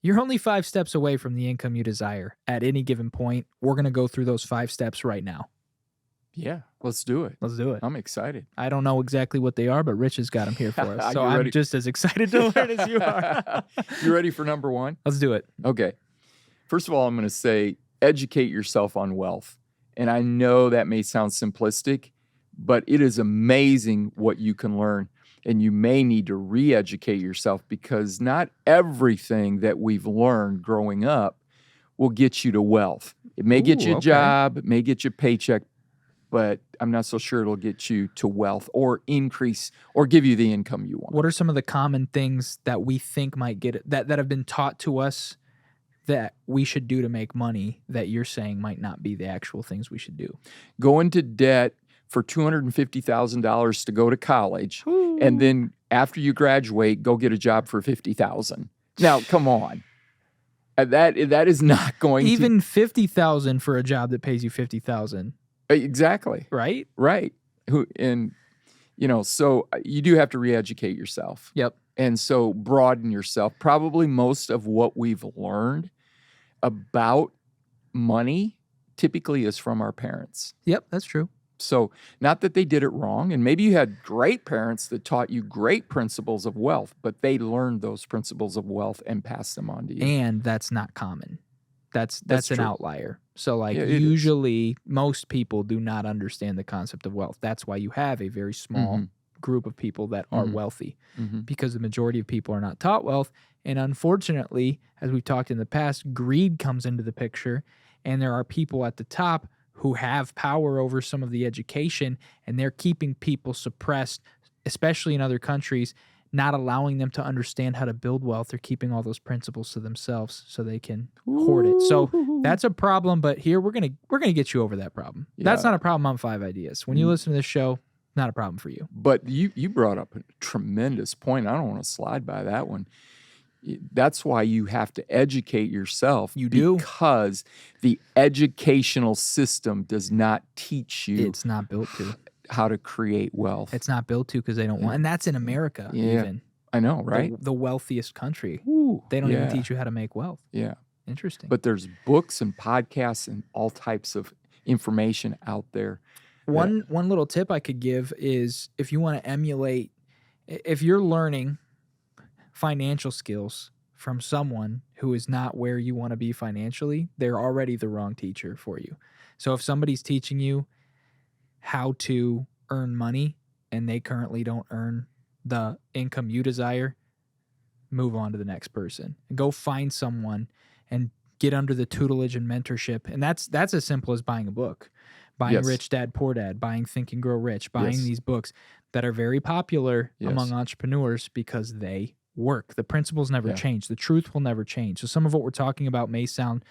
You're only 5 steps away from the income you desire at any given point. We're going to go through those 5 steps right now. Yeah, let's do it. Let's do it. I'm excited. I don't know exactly what they are, but Rich has got them here for us. So You I'm ready? just as excited to learn as you are. You ready for number 1? Let's do it. Okay. First of all, I'm going to say educate yourself on wealth. And I know that may sound simplistic, but it is amazing what you can learn. And you may need to re-educate yourself because not everything that we've learned growing up will get you to wealth. It may get you a job, it may get you a paycheck, but I'm not so sure it'll get you to wealth or increase or give you the income you want. What are some of the common things that we think might get it, that have been taught to us that we should do to make money that you're saying might not be the actual things we should do? Go into debt for $250,000 to go to college, and then after you graduate, go get a job for $50,000. Now, come on. That is not going even $50,000 for a job that pays you $50,000. Exactly. Right? Right. So you do have to re-educate yourself. Yep. And so broaden yourself. Probably most of what we've learned about money typically is from our parents. Yep, that's true. So not that they did it wrong, and maybe you had great parents that taught you great principles of wealth, but they learned those principles of wealth and passed them on to you. And that's not common. That's an true. Outlier. So Yeah, usually most people do not understand the concept of wealth. That's why you have a very small group of people that are wealthy, because the majority of people are not taught wealth. And unfortunately, as we've talked in the past, greed comes into the picture, and there are people at the top who have power over some of the education, and they're keeping people suppressed, especially in other countries, not allowing them to understand how to build wealth. They're keeping all those principles to themselves so they can hoard it. So that's a problem, but here we're gonna get you over that problem. Yeah. That's not a problem on 5 Ideas. When you listen to this show, not a problem for you. But you brought up a tremendous point. I don't want to slide by that one. That's why you have to educate yourself. You do. Because the educational system does not teach you. It's not built to. How to create wealth. It's not built to because they don't want. And that's in America even. I know, right? The wealthiest country. Ooh, they don't even teach you how to make wealth. Yeah. Interesting. But there's books and podcasts and all types of information out there. One little tip I could give is if you want to emulate, if you're learning financial skills from someone who is not where you want to be financially, they're already the wrong teacher for you. So if somebody's teaching you how to earn money and they currently don't earn the income you desire, move on to the next person and go find someone and get under the tutelage and mentorship. And that's as simple as buying a book, buying Rich Dad, Poor Dad, buying Think and Grow Rich, buying these books that are very popular among entrepreneurs because they work. The principles never change. The truth will never change. So some of what we're talking about may sound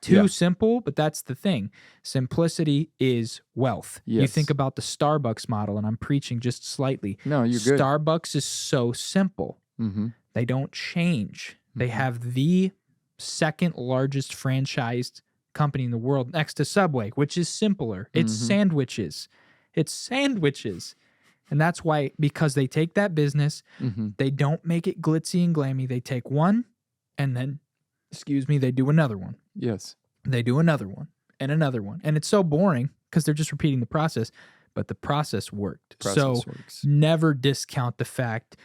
too simple, but that's the thing. Simplicity is wealth. Yes. You think about the Starbucks model, and I'm preaching just slightly. No, you're good. Starbucks is so simple. They don't change. They have the second largest franchised company in the world next to Subway, which is simpler. It's sandwiches. It's sandwiches. And that's why, because they take that business, they don't make it glitzy and glammy. They take one and then, they do another one. Yes. They do another one and another one. And it's so boring because they're just repeating the process, but the process worked. Works. Never discount the fact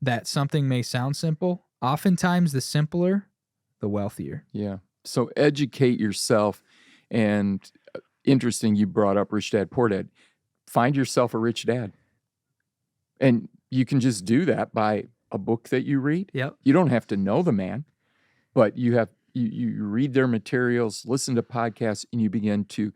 that something may sound simple. Oftentimes, the simpler, the wealthier. Yeah. So educate yourself. And interesting, you brought up Rich Dad, Poor Dad. Find yourself a rich dad. And you can just do that by a book that you read. Yep. You don't have to know the man, but you read their materials, listen to podcasts, and you begin to.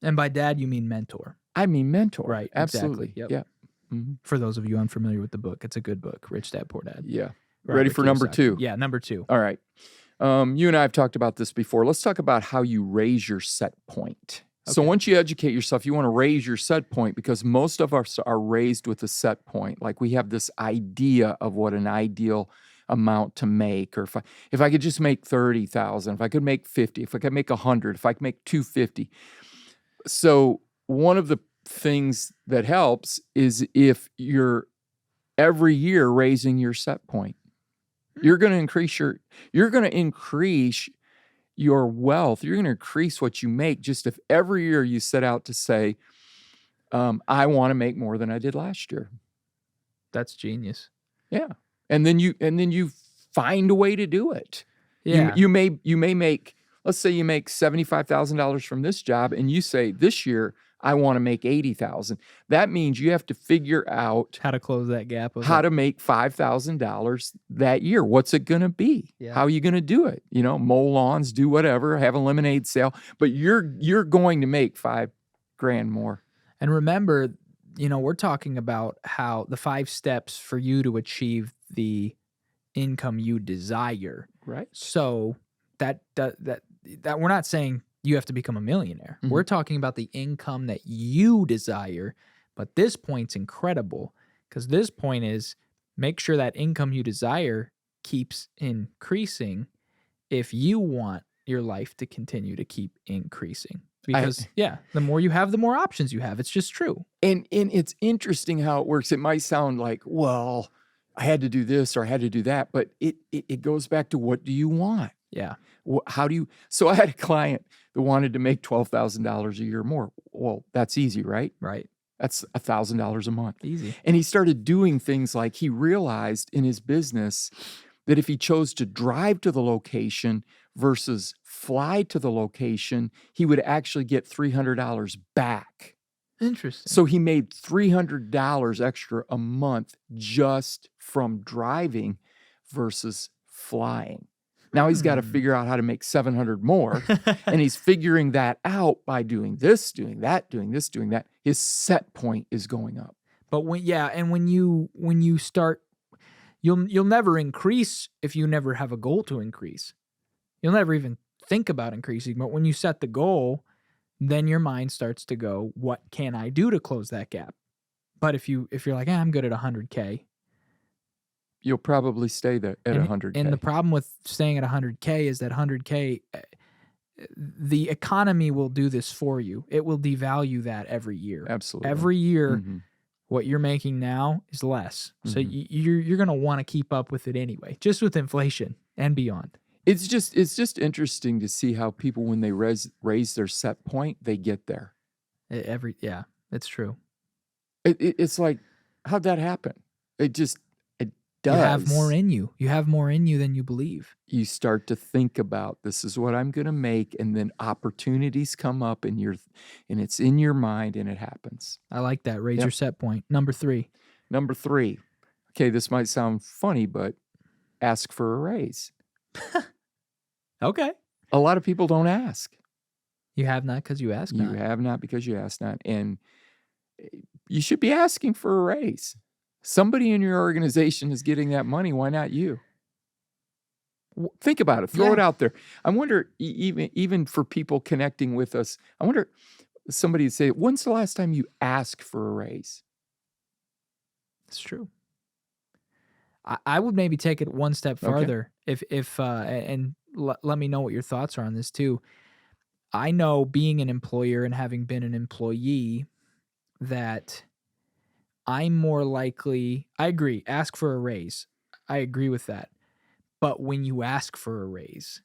And by dad, you mean mentor. I mean mentor. Right. Absolutely. Exactly. Yep. Yeah. For those of you unfamiliar with the book, it's a good book, Rich Dad, Poor Dad. Yeah. Robert Ready for number 2? Yeah, number 2. All right. You and I have talked about this before. Let's talk about how you raise your set point. Okay. So once you educate yourself, you want to raise your set point because most of us are raised with a set point. Like we have this idea of what an ideal amount to make, or if I could just make 30,000, if I could make 50, if I could make 100, if I could make 250. So one of the things that helps is if you're every year raising your set point. You're going to increase your wealth. You're going to increase what you make just if every year you set out to say, I want to make more than I did last year. That's genius. Yeah. And then you find a way to do it. Yeah. You may make, let's say you make $75,000 from this job and you say this year I want to make 80,000. That means you have to figure out how to close that gap of how to make $5,000 that year. What's it going to be? Yeah. How are you going to do it? Mow lawns, do whatever, have a lemonade sale, but you're going to make $5,000 more. And remember, we're talking about how the 5 steps for you to achieve the income you desire. Right. So that we're not saying you have to become a millionaire. Mhm. We're talking about the income that you desire. But this point's incredible because this point is make sure that income you desire keeps increasing if you want your life to continue to keep increasing. Because, the more you have, the more options you have. It's just true. And it's interesting how it works. It might sound like, well, I had to do this or I had to do that, but it goes back to what do you want? Yeah. So I had a client that wanted to make $12,000 a year more. Well, that's easy, right? Right. That's $1,000 a month. Easy. And he started doing things like he realized in his business that if he chose to drive to the location versus fly to the location, he would actually get $300 back. Interesting. So he made $300 extra a month just from driving versus flying. Now he's got to figure out how to make 700 more, and he's figuring that out by doing this, doing that, doing this, doing that. His set point is going up. But when you start, you'll never increase if you never have a goal to increase. You'll never even think about increasing. But when you set the goal, then your mind starts to go, what can I do to close that gap? But if you're like, I'm good at 100K. You'll probably stay there at 100K. And the problem with staying at 100K is that 100K, the economy will do this for you. It will devalue that every year. Absolutely. Every year, what you're making now is less. So you're going to want to keep up with it anyway, just with inflation and beyond. It's just interesting to see how people, when they raise their set point, they get there. It's true. It's like, how'd that happen? It does. You have more in you. You have more in you than you believe. You start to think about, this is what I'm going to make, and then opportunities come up, and it's in your mind, and it happens. I like that. Raise your set point. Number 3. Okay, this might sound funny, but ask for a raise. Okay. A lot of people don't ask. You have not because you ask not. You have not because you ask not. And you should be asking for a raise. Somebody in your organization is getting that money. Why not you? Think about it. Throw it out there. I wonder, even for people connecting with us, I wonder, somebody would say, when's the last time you asked for a raise? It's true. I would maybe take it one step farther. And let me know what your thoughts are on this too. I know, being an employer and having been an employee, that I'm more likely, I agree, ask for a raise. I agree with that. But when you ask for a raise,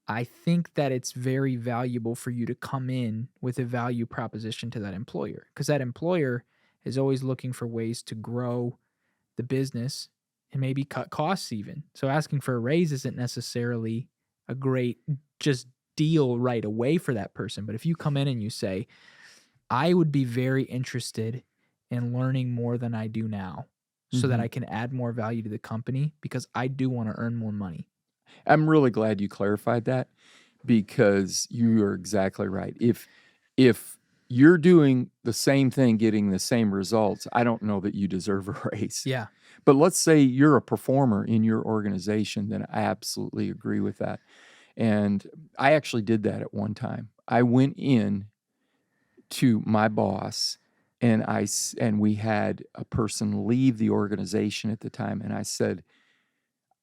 I think that it's very valuable for you to come in with a value proposition to that employer, because that employer is always looking for ways to grow the business and maybe cut costs even. So asking for a raise isn't necessarily a great just deal right away for that person. But if you come in and you say, I would be very interested in learning more than I do now so that I can add more value to the company, because I do want to earn more money. I'm really glad you clarified that, because you are exactly right. If you're doing the same thing, getting the same results, I don't know that you deserve a raise. Yeah. But let's say you're a performer in your organization, then I absolutely agree with that. And I actually did that at one time. I went in to my boss, and we had a person leave the organization at the time, and I said,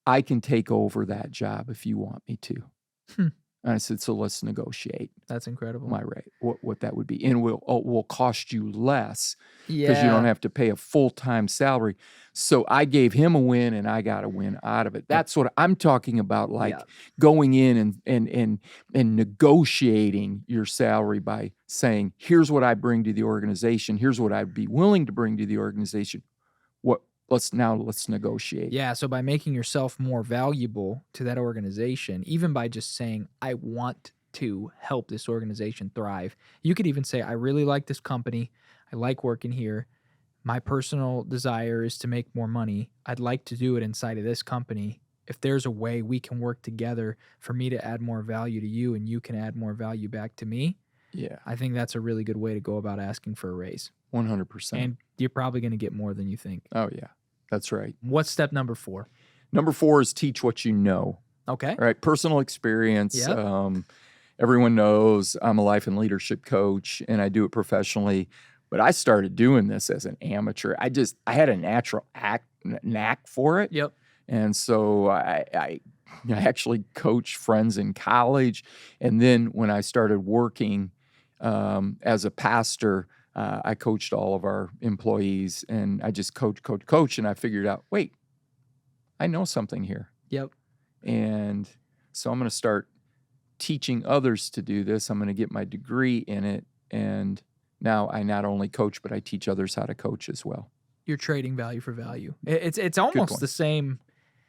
I can take over that job if you want me to. And I said, so let's negotiate That's incredible. my rate, what that would be. And will cost you less because you don't Yeah. have to pay a full-time salary. So I gave him a win and I got a win out of it. That's what I'm talking about, like Yeah. going in and negotiating your salary by saying, here's what I bring to the organization. Here's what I'd be willing to bring to the organization. Let's negotiate. Yeah, so by making yourself more valuable to that organization, even by just saying, I want to help this organization thrive, you could even say, I really like this company. I like working here. My personal desire is to make more money. I'd like to do it inside of this company. If there's a way we can work together for me to add more value to you and you can add more value back to me, Yeah, I think that's a really good way to go about asking for a raise. 100%. And you're probably going to get more than you think. Oh, yeah, that's right. What's step number 4? Number 4 is teach what you know. Okay. All right, personal experience. Yep. Everyone knows I'm a life and leadership coach, and I do it professionally. But I started doing this as an amateur. I had a natural knack for it. Yep. And so I actually coached friends in college. And then when I started working as a pastor, I coached all of our employees, and I just coach. And I figured out, wait, I know something here. Yep. And so I'm going to start teaching others to do this. I'm going to get my degree in it. And now I not only coach, but I teach others how to coach as well. You're trading value for value. It's almost point. the same.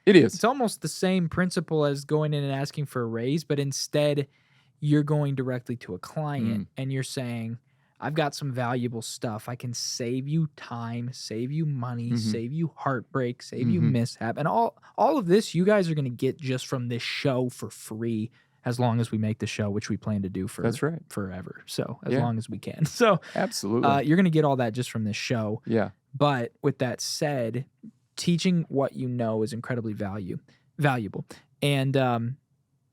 It is. It's almost the same principle as going in and asking for a raise, but instead you're going directly to a client and you're saying, I've got some valuable stuff. I can save you time, save you money, save you heartbreak, save you mishap. And all of this you guys are going to get just from this show for free, as long as we make the show, which we plan to do for That's right. forever. So as long as we can. So absolutely, you're going to get all that just from this show. Yeah. But with that said, teaching what you know is incredibly valuable. And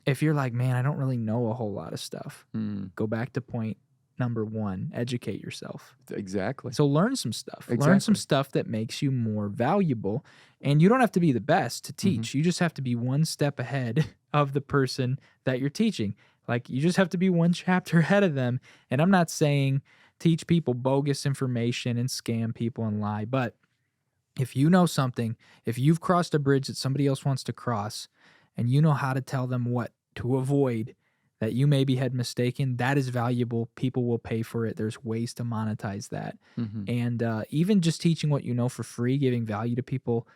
if you're like, man, I don't really know a whole lot of stuff, go back to point number 1, educate yourself. Exactly. So learn some stuff. Exactly. Learn some stuff that makes you more valuable. And you don't have to be the best to teach. You just have to be one step ahead of the person that you're teaching. Like, you just have to be one chapter ahead of them. And I'm not saying teach people bogus information and scam people and lie, but if you know something, if you've crossed a bridge that somebody else wants to cross and you know how to tell them what to avoid that you maybe had mistaken, that is valuable. People will pay for it. There's ways to monetize that. And even just teaching what you know for free, giving value to people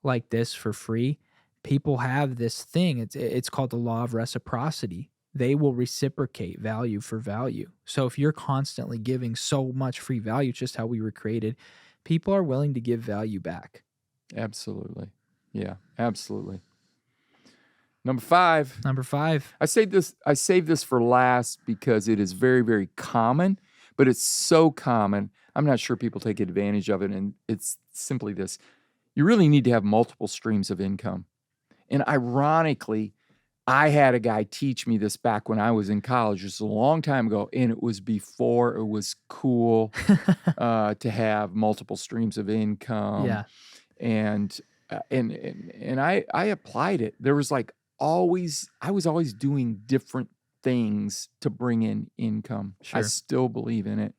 like this for free, people have this thing. It's called the law of reciprocity. They will reciprocate value for value. So if you're constantly giving so much free value, just how we were created, people are willing to give value back. Absolutely. Yeah, absolutely. Number 5. I saved this for last because it is very, very common, but it's so common. I'm not sure people take advantage of it. And it's simply this. You really need to have multiple streams of income. And ironically, I had a guy teach me this back when I was in college, just a long time ago, and it was before it was cool to have multiple streams of income. Yeah. And I applied it. There was I was always doing different things to bring in income. I still believe in it.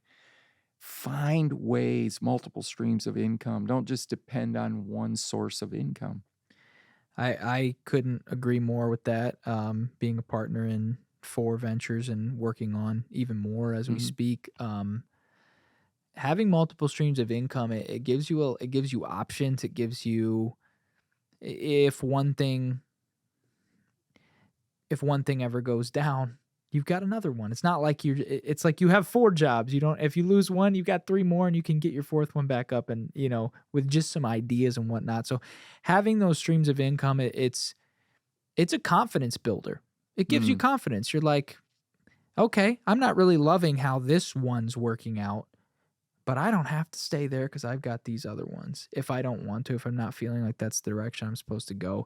Find ways, multiple streams of income. Don't just depend on one source of income. I couldn't agree more with that. Being a partner in 4 ventures and working on even more as we speak. Having multiple streams of income, it gives you options. It gives you, if one thing ever goes down, you've got another one. It's not like it's like you have 4 jobs. If you lose one, you've got 3 more and you can get your 4th one back up, and with just some ideas and whatnot. So having those streams of income, it's a confidence builder. It gives you confidence. You're like, okay, I'm not really loving how this one's working out, but I don't have to stay there because I've got these other ones. If I don't want to, if I'm not feeling like that's the direction I'm supposed to go,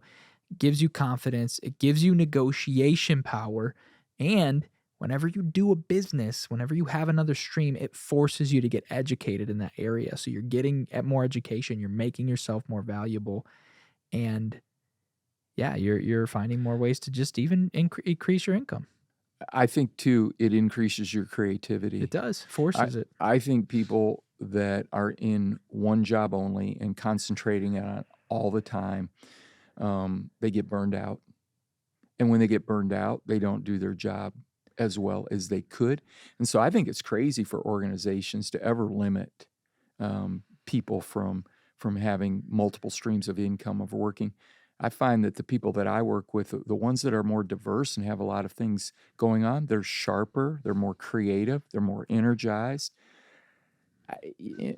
it gives you confidence. It gives you negotiation power. And whenever you do a business, whenever you have another stream, it forces you to get educated in that area. So you're getting at more education. You're making yourself more valuable. And yeah, you're finding more ways to just even increase your income. I think too, it increases your creativity. It does. Forces it. I think people that are in one job only and concentrating on it all the time, they get burned out. And when they get burned out, they don't do their job as well as they could. And so I think it's crazy for organizations to ever limit people from having multiple streams of income of working. I find that the people that I work with, the ones that are more diverse and have a lot of things going on, they're sharper, they're more creative, they're more energized.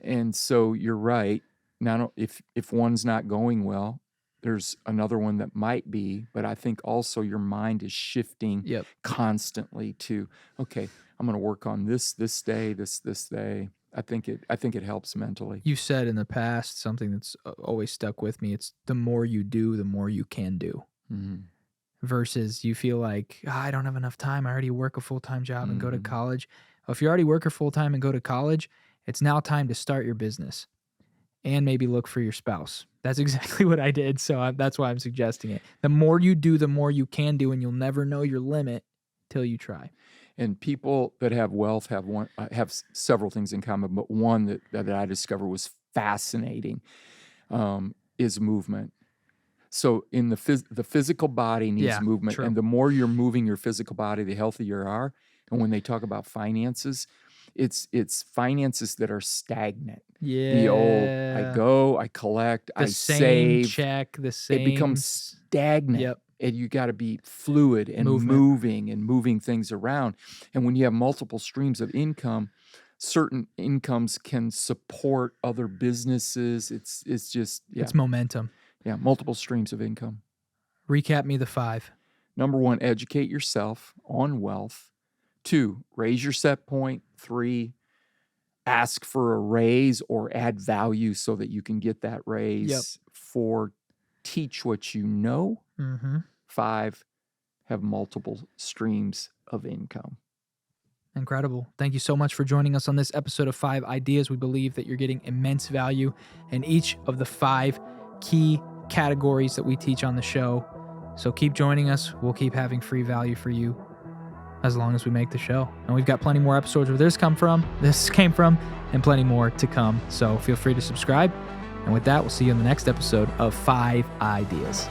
And so you're right. Now, if one's not going well, there's another one that might be, but I think also your mind is shifting Yep. constantly to, okay, I'm going to work on this day, this day. I think it helps mentally. You said in the past something that's always stuck with me. It's the more you do, the more you can do. Mm-hmm. Versus you feel like, I don't have enough time. I already work a full-time job and go to Mhm. college. Well, if you already work a full-time and go to college, it's now time to start your business and maybe look for your spouse. That's exactly what I did. So that's why I'm suggesting it. The more you do, the more you can do, and you'll never know your limit till you try. And people that have wealth have several things in common, but one that I discovered was fascinating is movement. So in the physical body needs movement, true. and the more you're moving your physical body, the healthier you are. And when they talk about finances, it's finances that are stagnant. Yeah. The old, I go, I collect, the I same save. check, the same. It becomes stagnant. Yep. And you got to be fluid and moving things around. And when you have multiple streams of income, certain incomes can support other businesses. It's just, It's momentum. Yeah, multiple streams of income. Recap me the 5. Number 1, educate yourself on wealth. 2, raise your set point. 3, ask for a raise or add value so that you can get that raise. Yep. 4, teach what you know. Mm-hmm. 5, have multiple streams of income. Incredible. Thank you so much for joining us on this episode of 5 Ideas. We believe that you're getting immense value in each of the 5 key categories that we teach on the show. So keep joining us. We'll keep having free value for you as long as we make the show. And we've got plenty more episodes where this came from, and plenty more to come. So feel free to subscribe. And with that, we'll see you in the next episode of 5 Ideas.